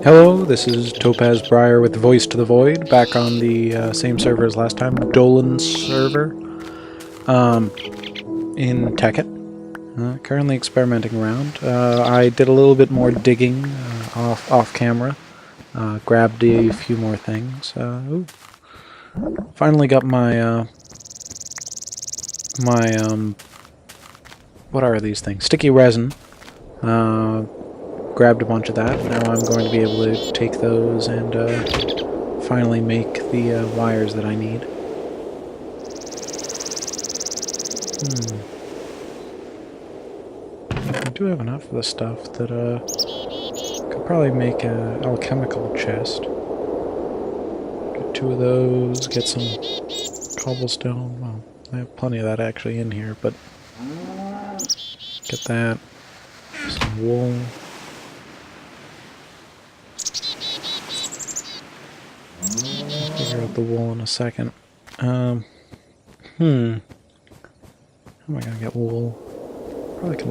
Hello, this is Topaz Briar with Voice to the Void, back on the same server as last time, Dolan server, in Tekkit. Currently experimenting around. I did a little bit more digging off camera, grabbed a few more things. Finally got my what are these things? Sticky resin. Grabbed a bunch of that. Now I'm going to be able to take those and finally make the wires that I need. I do have enough of the stuff that could probably make an alchemical chest. Get 2 of those, get some cobblestone. Well, I have plenty of that actually in here, but get that. Some wool. Figure out the wool in a second. How am I gonna get wool? Probably can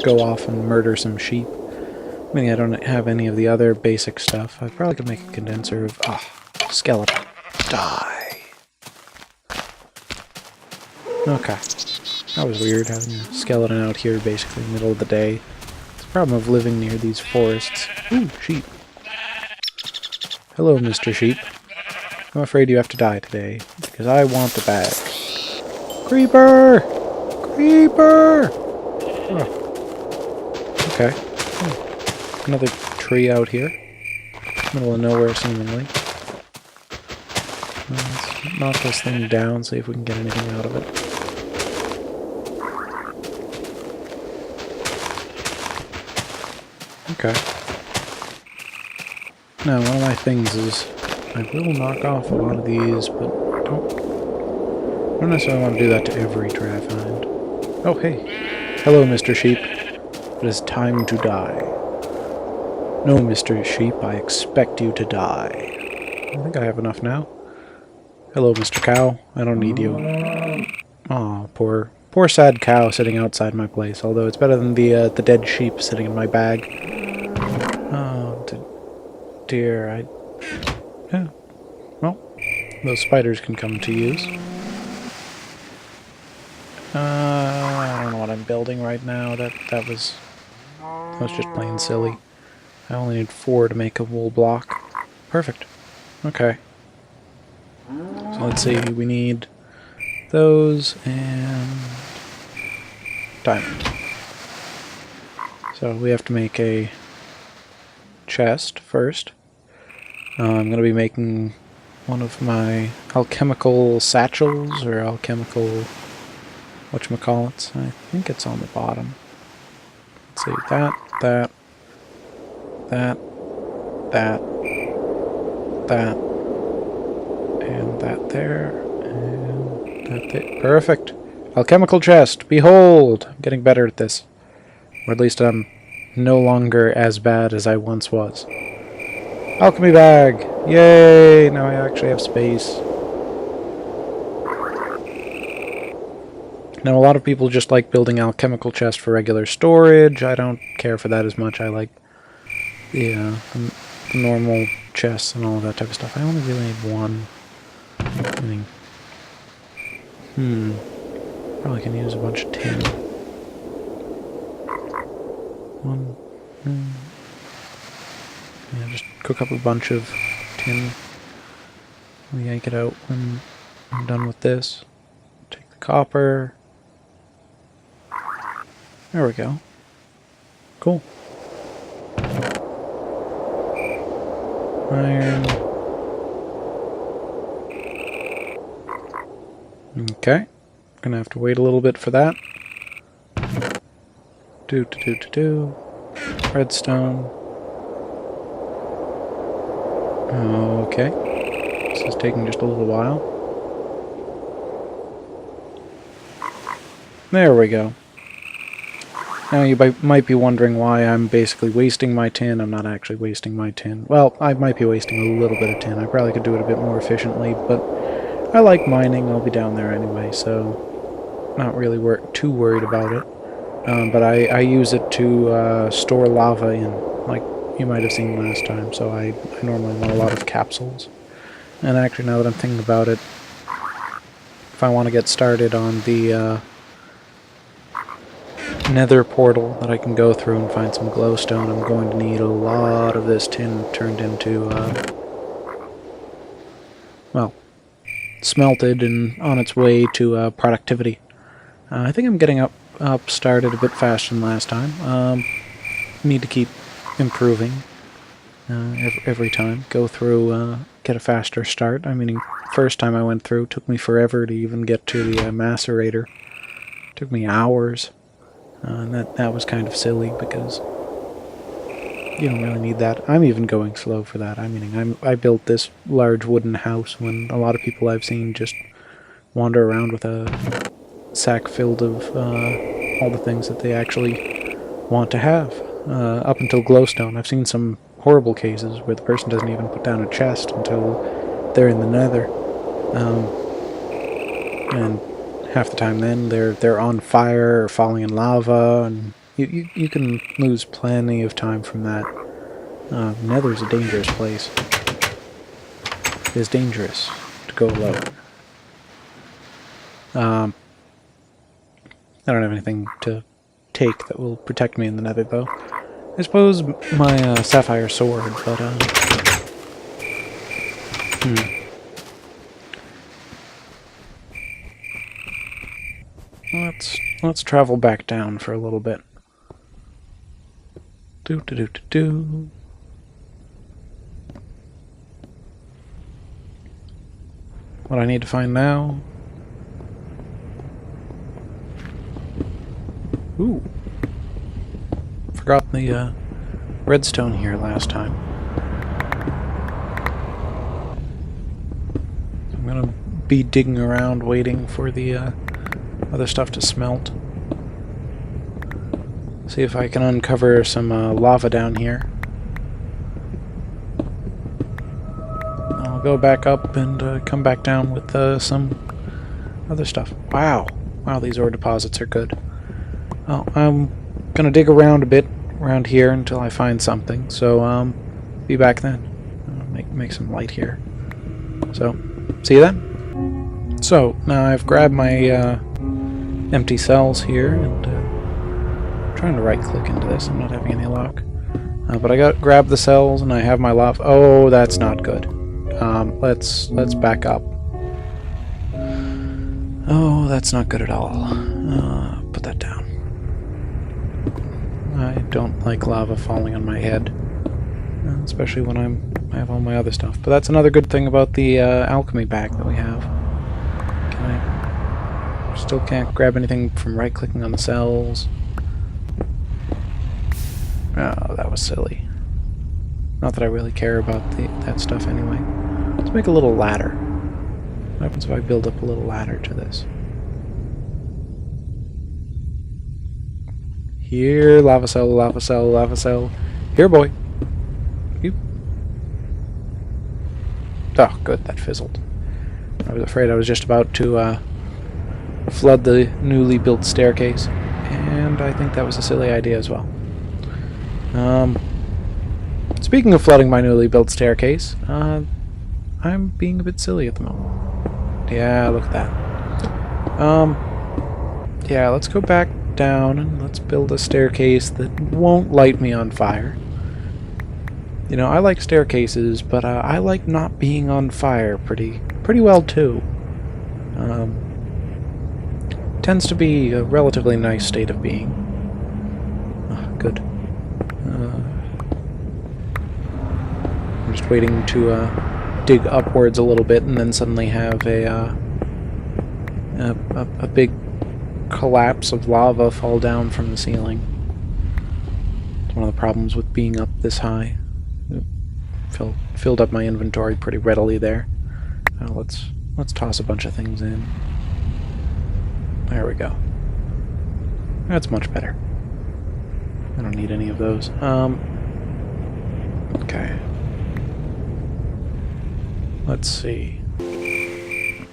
go off and murder some sheep. I mean, I don't have any of the other basic stuff. I probably could make a condenser of... skeleton. Die. Okay. That was weird, having a skeleton out here basically in the middle of the day. It's the problem of living near these forests. Ooh, sheep. Hello, Mr. Sheep. I'm afraid you have to die today, because I want the bag. Creeper! Creeper! Oh. Okay. Another tree out here. Middle of nowhere, seemingly. Let's knock this thing down, see if we can get anything out of it. Okay. Now, one of my things is, I will knock off a lot of these, but I don't necessarily want to do that to every Drafthind. Oh, hey. Hello, Mr. Sheep. It is time to die. No, Mr. Sheep, I expect you to die. I think I have enough now. Hello, Mr. Cow. I don't need you. Aw, poor sad cow sitting outside my place, although it's better than the dead sheep sitting in my bag. Oh, dear, yeah. Well, those spiders can come to use. I don't know what I'm building right now. That was just plain silly. I only need 4 to make a wool block. Perfect. Okay. So let's see. We need those and diamond. So we have to make a chest first. I'm going to be making one of my alchemical satchels, or alchemical whatchamacallits. I think it's on the bottom. Let's see, that, and that there, and that there. Perfect! Alchemical chest! Behold! I'm getting better at this. Or at least I'm no longer as bad as I once was. Alchemy bag! Yay! Now I actually have space. Now, a lot of people just like building alchemical chests for regular storage. I don't care for that as much. I like the normal chests and all of that type of stuff. I only really need 1. I mean, probably can use a bunch of tin. 1. Yeah, just cook up a bunch of tin. We'll yank it out when I'm done with this. Take the copper. There we go. Cool. Iron. Okay. Gonna have to wait a little bit for that. Redstone. Okay. This is taking just a little while. There we go. Now you might be wondering why I'm basically wasting my tin. I'm not actually wasting my tin. Well, I might be wasting a little bit of tin. I probably could do it a bit more efficiently, but I like mining. I'll be down there anyway, so not really too worried about it. But I use it to store lava in. Like, you might have seen last time, so I normally want a lot of capsules. And actually, now that I'm thinking about it, if I want to get started on the nether portal that I can go through and find some glowstone, I'm going to need a lot of this tin turned into, well, smelted and on its way to productivity. I think I'm getting up started a bit faster than last time. Need to keep improving every time. Go through, get a faster start. I mean, first time I went through, it took me forever to even get to the macerator. It took me hours. And that was kind of silly because you don't really need that. I'm even going slow for that. I mean, I built this large wooden house when a lot of people I've seen just wander around with a sack filled of all the things that they actually want to have. Up until glowstone. I've seen some horrible cases where the person doesn't even put down a chest until they're in the nether. And half the time then they're on fire or falling in lava, and you can lose plenty of time from that. Nether's a dangerous place. It is dangerous to go alone. I don't have anything to take that will protect me in the nether, though. I suppose my sapphire sword, but let's travel back down for a little bit. Do. What I need to find now? Ooh. Forgot the redstone here last time. So I'm gonna be digging around waiting for the other stuff to smelt. See if I can uncover some lava down here. I'll go back up and come back down with some other stuff. Wow, these ore deposits are good. Oh, I'm gonna dig around a bit around here until I find something. So be back then. Make some light here. So see you then. So now I've grabbed my empty cells here and I'm trying to right click into this. I'm not having any luck. But I grabbed the cells and I have my lava. Oh, that's not good. Let's back up. Oh, that's not good at all. Put that down. I don't like lava falling on my head, especially when I have all my other stuff. But that's another good thing about the alchemy bag that we have. Still can't grab anything from right-clicking on the cells. Oh, that was silly. Not that I really care about that stuff anyway. Let's make a little ladder. What happens if I build up a little ladder to this? Here, lava cell, lava cell, lava cell. Here, boy. You. Oh, good, that fizzled. I was afraid I was just about to flood the newly built staircase, and I think that was a silly idea as well. Speaking of flooding my newly built staircase, I'm being a bit silly at the moment. Yeah, look at that. Yeah, let's go back down and let's build a staircase that won't light me on fire. You know, I like staircases, but I like not being on fire pretty well too. Tends to be a relatively nice state of being. Oh, good. I'm just waiting to dig upwards a little bit and then suddenly have a big collapse of lava fall down from the ceiling. It's one of the problems with being up this high. Filled up my inventory pretty readily there. Now let's toss a bunch of things in. There we go. That's much better. I don't need any of those. Okay. Let's see.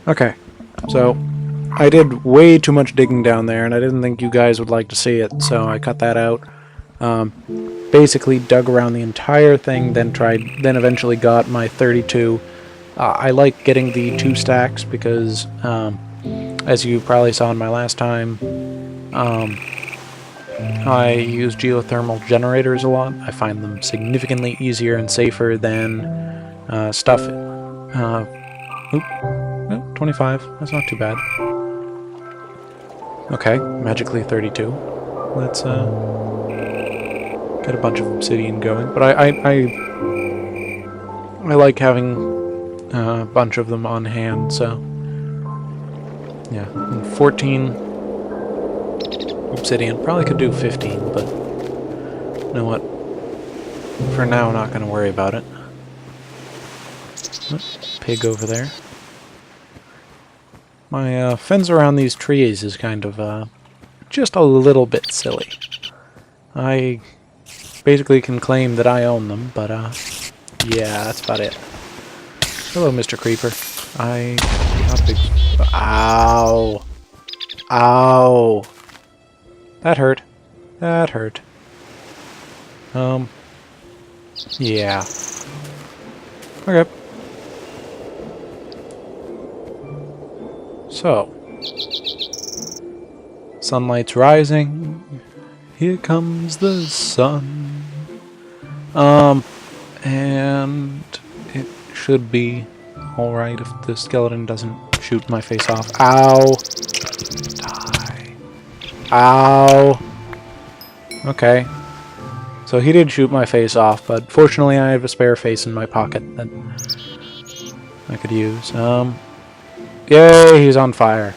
Okay, so I did way too much digging down there, and I didn't think you guys would like to see it, so I cut that out. basically dug around the entire thing, then eventually got my 32. I like getting the 2 stacks because, as you probably saw in my last time, I use geothermal generators a lot. I find them significantly easier and safer than stuff. 25. That's not too bad. Okay, magically 32. Let's get a bunch of obsidian going. But I like having a bunch of them on hand. So yeah, and 14 obsidian. Probably could do 15, but you know what? For now, not going to worry about it. Oh, pig over there. My fence around these trees is kind of just a little bit silly. I basically can claim that I own them, but yeah, that's about it. Hello, Mr. Creeper. Not big. Ow! Ow! That hurt. That hurt. Yeah. Okay. So, sunlight's rising. Here comes the sun. And it should be alright if the skeleton doesn't shoot my face off. Ow! Die. Ow! Okay. So he did shoot my face off, but fortunately I have a spare face in my pocket that I could use. Yay, he's on fire.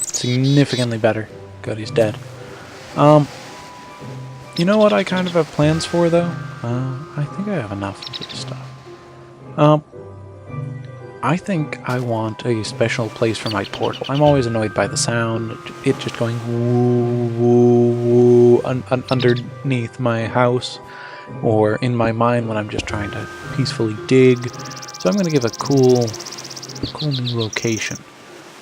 Significantly better. Good, he's dead. You know what I kind of have plans for, though? I think I have enough of this stuff. I think I want a special place for my portal. I'm always annoyed by the sound. It just going woo, woo, woo underneath my house, or in my mind when I'm just trying to peacefully dig. So I'm going to give a cool new location.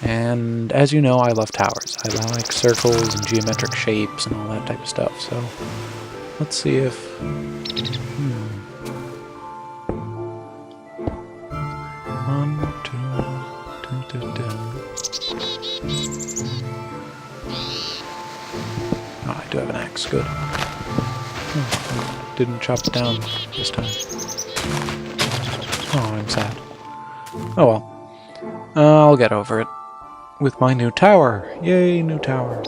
And as you know, I love towers. I like circles and geometric shapes and all that type of stuff. So let's see if... One, two, oh, I do have an axe. Good. Didn't chop it down this time. Oh, I'm sad. Oh well. I'll get over it. With my new tower. Yay, new tower.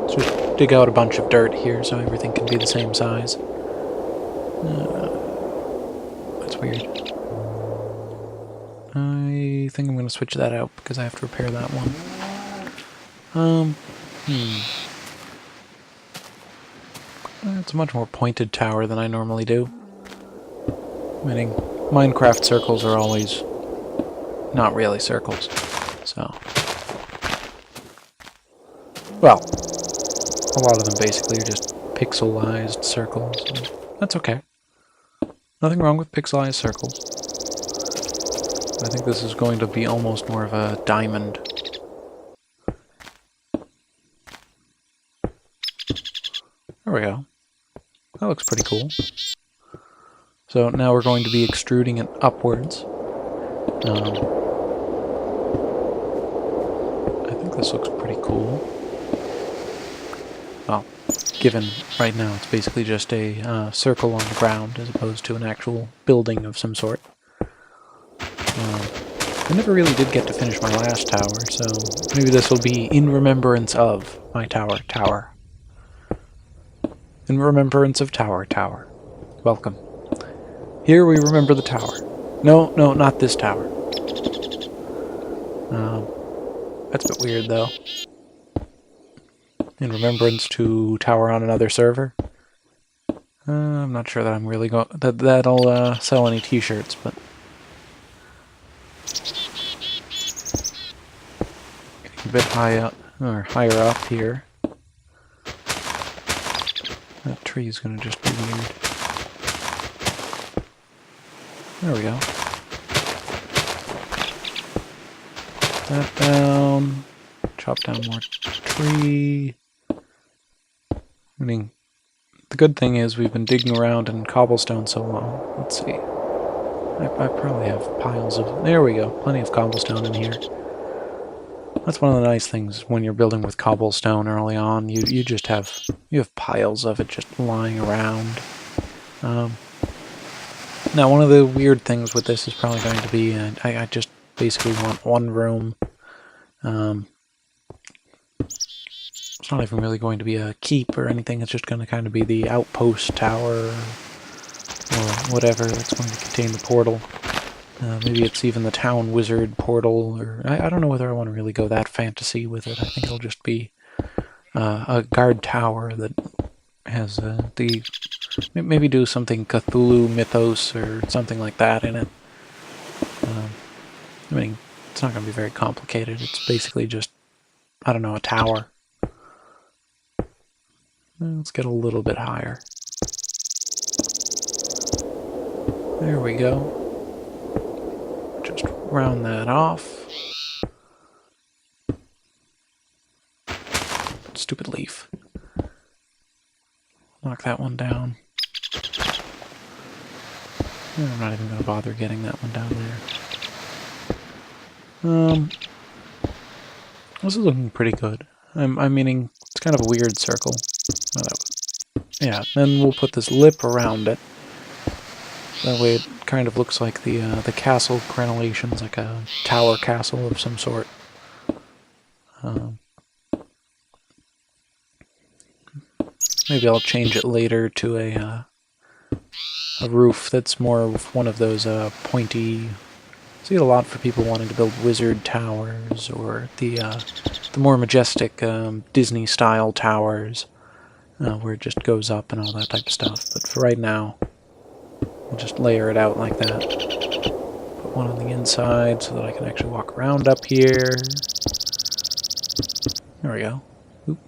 Let's just dig out a bunch of dirt here so everything can be the same size. That's weird. I think I'm going to switch that out because I have to repair that one. It's a much more pointed tower than I normally do. Meaning, Minecraft circles are always not really circles. So, well, a lot of them basically are just pixelized circles. That's okay. Nothing wrong with pixelized circles. I think this is going to be almost more of a diamond. There we go. That looks pretty cool. So now we're going to be extruding it upwards. I think this looks pretty cool. Well, given right now it's basically just a circle on the ground as opposed to an actual building of some sort. I never really did get to finish my last tower, so maybe this will be in remembrance of my tower. In remembrance of tower. Welcome. Here we remember the tower. No, not this tower. That's a bit weird, though. In remembrance to tower on another server. I'm not sure that I'm really going that'll sell any t-shirts, but getting a bit higher up here. That tree is going to just be weird. There we go. That down. Chop down more tree. I mean, the good thing is we've been digging around in cobblestone so long. Let's see. I probably have piles of... There we go. Plenty of cobblestone in here. That's one of the nice things when you're building with cobblestone early on. You just have... You have piles of it just lying around. Now, one of the weird things with this is probably going to be... I just basically want one room. It's not even really going to be a keep or anything. It's just going to kind of be the outpost tower or whatever that's going to contain the portal. Maybe it's even the town wizard portal, or I don't know whether I want to really go that fantasy with it. I think it'll just be a guard tower that has the... Maybe do something Cthulhu mythos or something like that in it. I mean, it's not going to be very complicated. It's basically just, I don't know, a tower. Let's get a little bit higher. There we go. Just round that off. Stupid leaf. Knock that one down. I'm not even going to bother getting that one down there. This is looking pretty good. I'm meaning, it's kind of a weird circle. Oh, yeah, then we'll put this lip around it. That way it kind of looks like the castle crenellations, like a tower castle of some sort. Maybe I'll change it later to a roof that's more of one of those pointy... I see it a lot for people wanting to build wizard towers, or the more majestic Disney-style towers, where it just goes up and all that type of stuff. But for right now, we'll just layer it out like that. Put one on the inside so that I can actually walk around up here. There we go. Oop.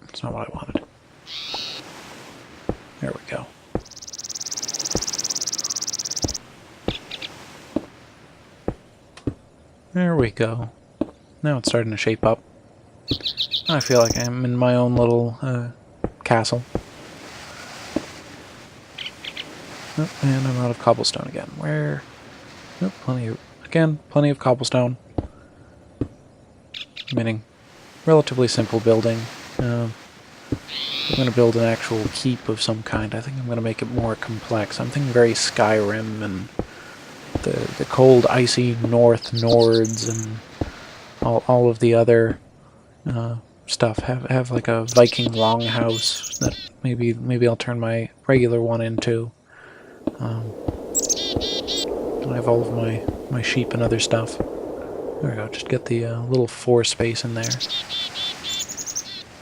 That's not what I wanted. There we go. There we go. Now it's starting to shape up. I feel like I'm in my own little castle. Oh, and I'm out of cobblestone again. Where? Oh, plenty of cobblestone. Meaning, relatively simple building. I'm going to build an actual keep of some kind. I think I'm going to make it more complex. I'm thinking very Skyrim and the cold, icy North Nords and all of the other stuff. Have like a Viking longhouse that maybe I'll turn my regular one into. I have all of my sheep and other stuff. There we go. Just get the little 4 space in there. I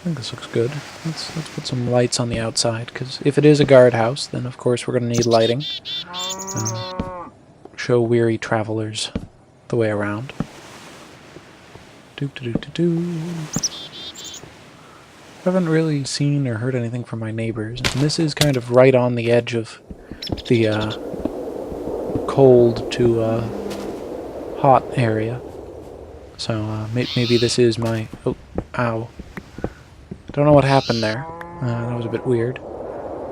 think this looks good. Let's put some lights on the outside, because if it is a guardhouse, then of course we're going to need lighting. Show weary travelers the way around. I haven't really seen or heard anything from my neighbors, and this is kind of right on the edge of the cold to hot area. So maybe this is my... Oh, ow. Don't know what happened there. That was a bit weird.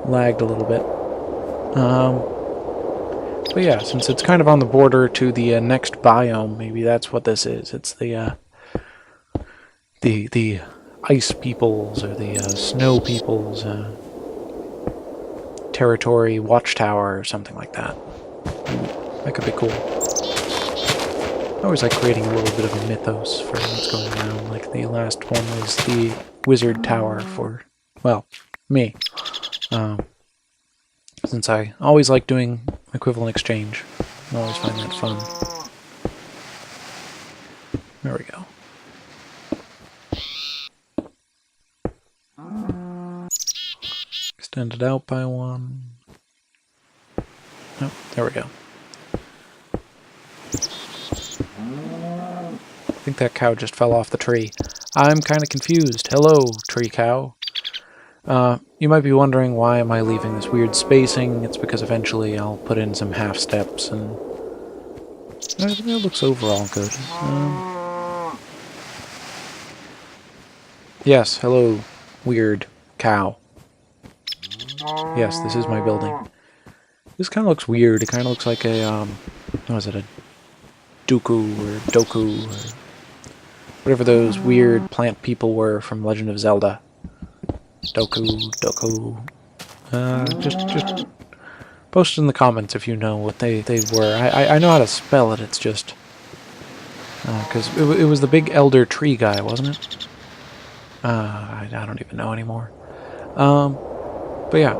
Lagged a little bit. But yeah, since it's kind of on the border to the next biome, maybe that's what this is. It's the ice peoples or the snow peoples territory watchtower or something like that. That could be cool. I always like creating a little bit of a mythos for what's going around. Like the last one was the wizard tower for, well, me. Since I always like doing equivalent exchange. I always find that fun. There we go. Extend it out by 1. Oh, there we go. I think that cow just fell off the tree. I'm kind of confused. Hello, tree cow. You might be wondering why am I leaving this weird spacing. It's because eventually I'll put in some half steps, and it looks overall good. Yes, hello, weird Cow. Yes, this is my building. This kind of looks weird. It kind of looks like a, what is it, a Dooku or Doku or whatever those weird plant people were from Legend of Zelda. Doku. Just post in the comments if you know what they were. I know how to spell it, it's just... because it was the big elder tree guy, wasn't it? I don't even know anymore. But yeah.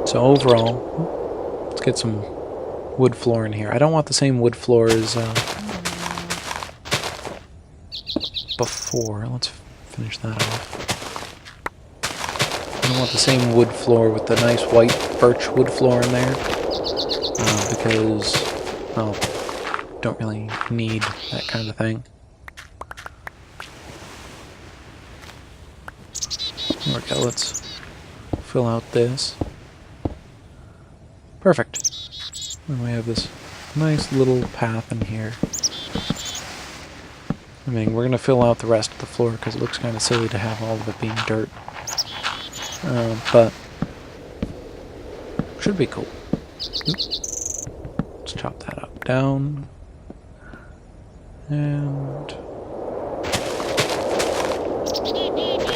So overall, let's get some wood floor in here. I don't want the same wood floor as before. Let's finish that off. I don't want the same wood floor with the nice white birch wood floor in there. Because, well, don't really need that kind of thing. There we go, let's fill out this. Perfect. And we have this nice little path in here. I mean, we're going to fill out the rest of the floor because it looks kind of silly to have all of it being dirt. But should be cool. Oops. Let's chop that up down. And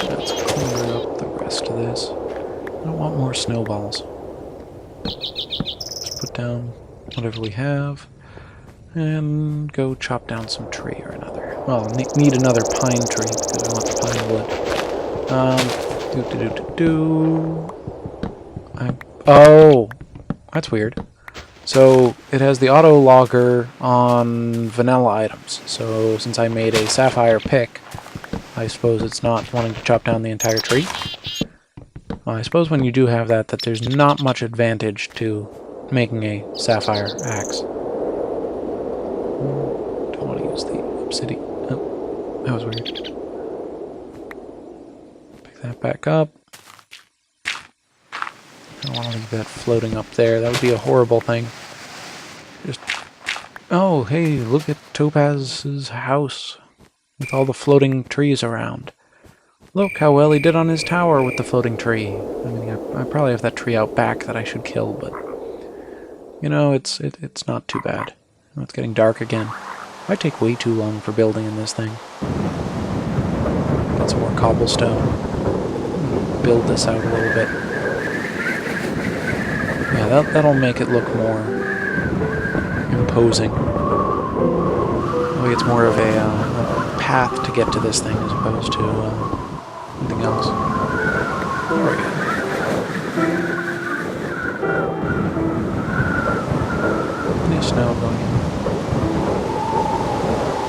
let's clear up the rest of this. I don't want more snowballs. Let's put down whatever we have and go chop down some tree or another. Well, need another pine tree because I want the pine wood. Oh, that's weird. So it has the auto logger on vanilla items. So since I made a sapphire pick, I suppose it's not wanting to chop down the entire tree. Well, I suppose when you do have that, there's not much advantage to making a sapphire axe. Don't want to use the obsidian. Oh, that was weird. Pick that back up. I don't want to leave that floating up there. That would be a horrible thing. Just... Oh, hey, look at Topaz's house with all the floating trees around. Look how well he did on his tower with the floating tree. I mean, I probably have that tree out back that I should kill, but... You know, it's not too bad. Oh, it's getting dark again. I take way too long for building in this thing. Got some more cobblestone. Build this out a little bit. Yeah, that'll make it look more imposing. Maybe it's more of a path to get to this thing as opposed to anything else. There we go. Any snow going in?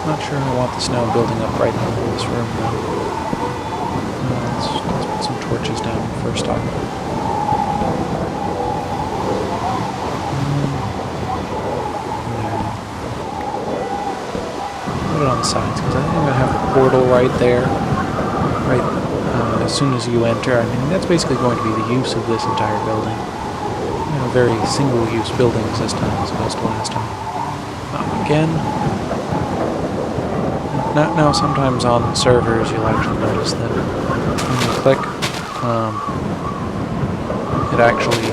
Not sure I want the snow building up right in this room though. Let's put some torches down first off. Put it on the sides because I think I'm going to have the portal right there. Right as soon as you enter. I mean, that's basically going to be the use of this entire building. You know, very single-use buildings this time as opposed to last time. Again. Now sometimes on servers you'll actually notice that when you click, it actually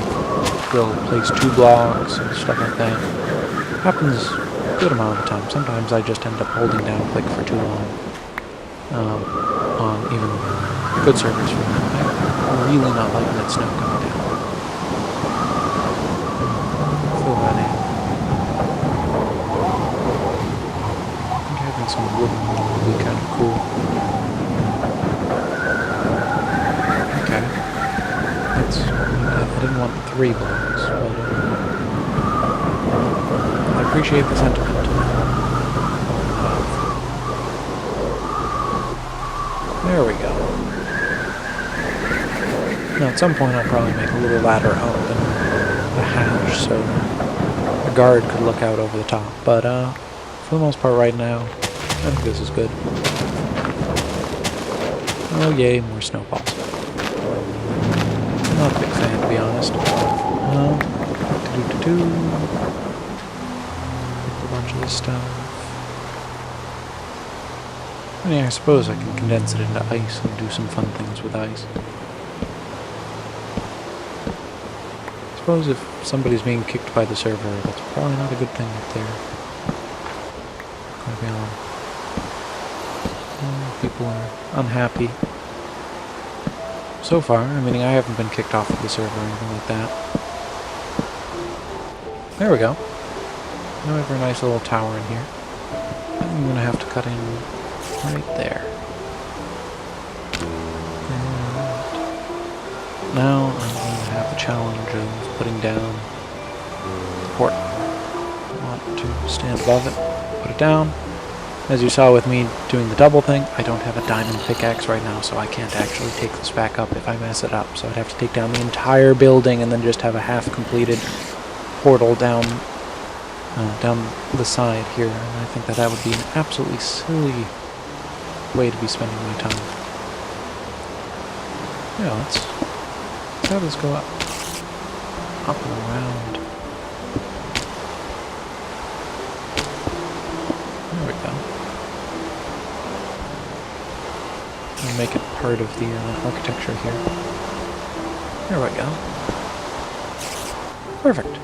will place 2 blocks and stuff like that. It happens a good amount of the time. Sometimes I just end up holding down click for too long. On even good servers for that. I'm really not liking that snow coming down. Fill that in. I think having some wood would be kind of cool. Okay. I didn't want 3 blocks, but I appreciate the sentiment. There we go. Now at some point I'll probably make a little ladder up and a hatch so a guard could look out over the top, but for the most part right now, I think this is good. Oh yay, more snowballs. I'm not a big fan, to be honest. A bunch of this stuff. I mean, I suppose I can condense it into ice and do some fun things with ice. I suppose if somebody's being kicked by the server, that's probably not a good thing if they're going to be on. People are unhappy. So far, I mean, I haven't been kicked off of the server or anything like that. There we go. Now we have a nice little tower in here. I'm going to have to cut in right there. And now I'm going to have the challenge of putting down the port. I want to stand above it, put it down. As you saw with me doing the double thing, I don't have a diamond pickaxe right now, so I can't actually take this back up if I mess it up. So I'd have to take down the entire building and then just have a half-completed portal down the side here. And I think that would be an absolutely silly way to be spending my time. Yeah, let's have this go up and around. There we go. I'll make it part of the architecture here. There we go. Perfect.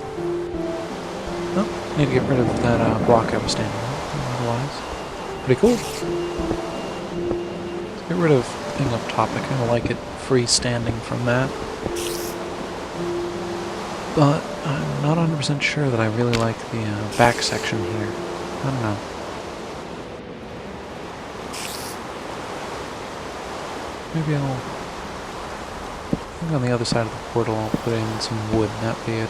Oh, need to get rid of that block I was standing on. Otherwise, pretty cool. Let's get rid of the thing up top. I kind of like it freestanding from that. But I'm not 100% sure that I really like the back section here. I don't know. Maybe I think on the other side of the portal I'll put in some wood, and that'd be it.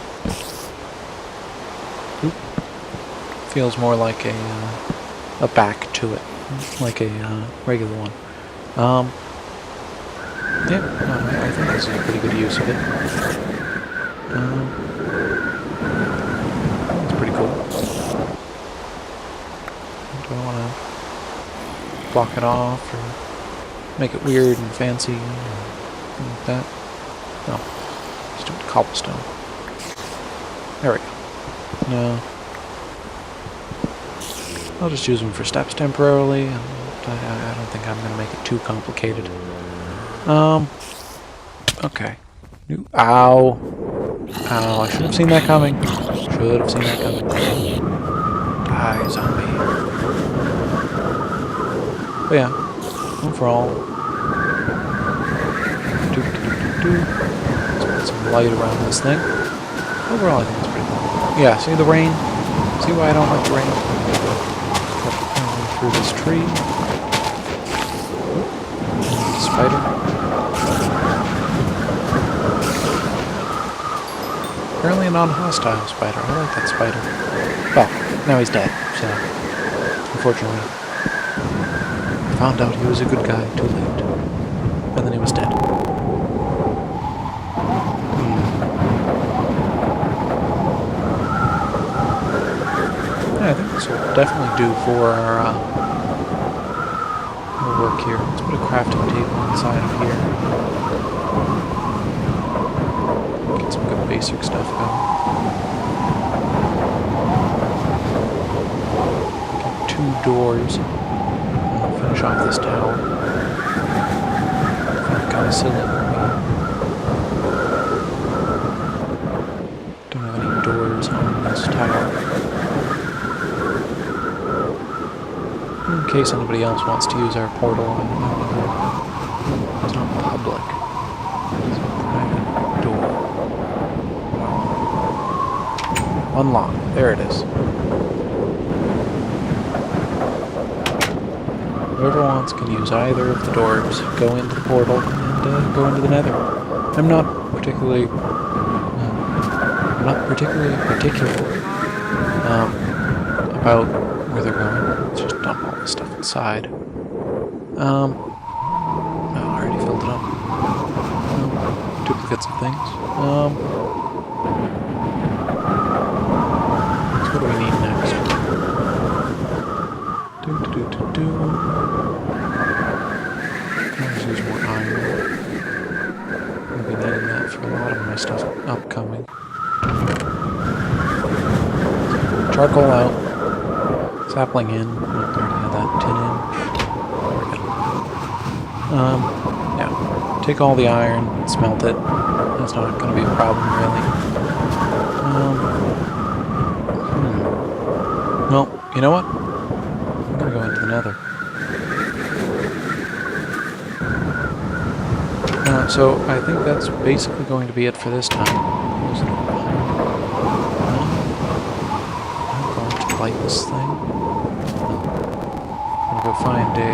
Oop. Feels more like a back to it, like a regular one. Yeah, no, I think this is a pretty good use of it. It's pretty cool. Do I want to block it off or make it weird and fancy or something like that? No. Just do it cobblestone. There we go. No. I'll just use them for steps temporarily, and I don't think I'm going to make it too complicated. Okay. Ow. Ow, I should have seen that coming. Should have seen that coming. Die, zombie. But yeah, overall, let's put some light around this thing. Overall, I think it's pretty cool. Yeah, see the rain? See why I don't like the rain? Through this tree. Spider. Apparently a non-hostile spider. I like that spider. Well, now he's dead, so unfortunately I found out he was a good guy too late. And then he was dead. Yeah, I think this will definitely do for our work here. Let's put a crafting table inside of here. Get some good basic stuff going. Get 2 doors. I'll finish off this tower. Kind of silly. Don't have any doors on this tower. In case anybody else wants to use our portal, it's not public. It's a private door. Unlock. There it is. Whoever wants can use either of the doors. Go into the portal and go into the Nether. I'm not particularly particular about where they're going. Let's just dump all this stuff inside. Oh, I already filled it up. Duplicates of things. So what do we need next? Let's use more iron. I'll be needing that for a lot of my stuff upcoming. Charcoal out. Sapling in. I already had that tin in. Yeah. Take all the iron, smelt it. That's not going to be a problem, really. Well, you know what? I'm going to go into the nether. So I think that's basically going to be it for this time. I'm going to light this thing. I'm going to go find a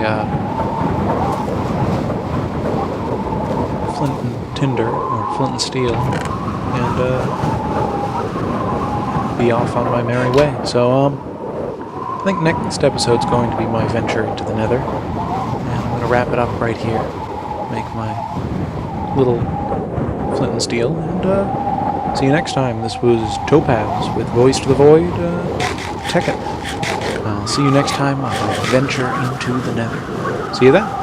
flint and tinder, or flint and steel, and be off on my merry way. So, I think next episode's going to be my venture into the nether, and I'm going to wrap it up right here. Make my little flint and steel, and see you next time. This was Topaz with Voice to the Void, Tekkit. I'll see you next time on my venture into the nether. See you then.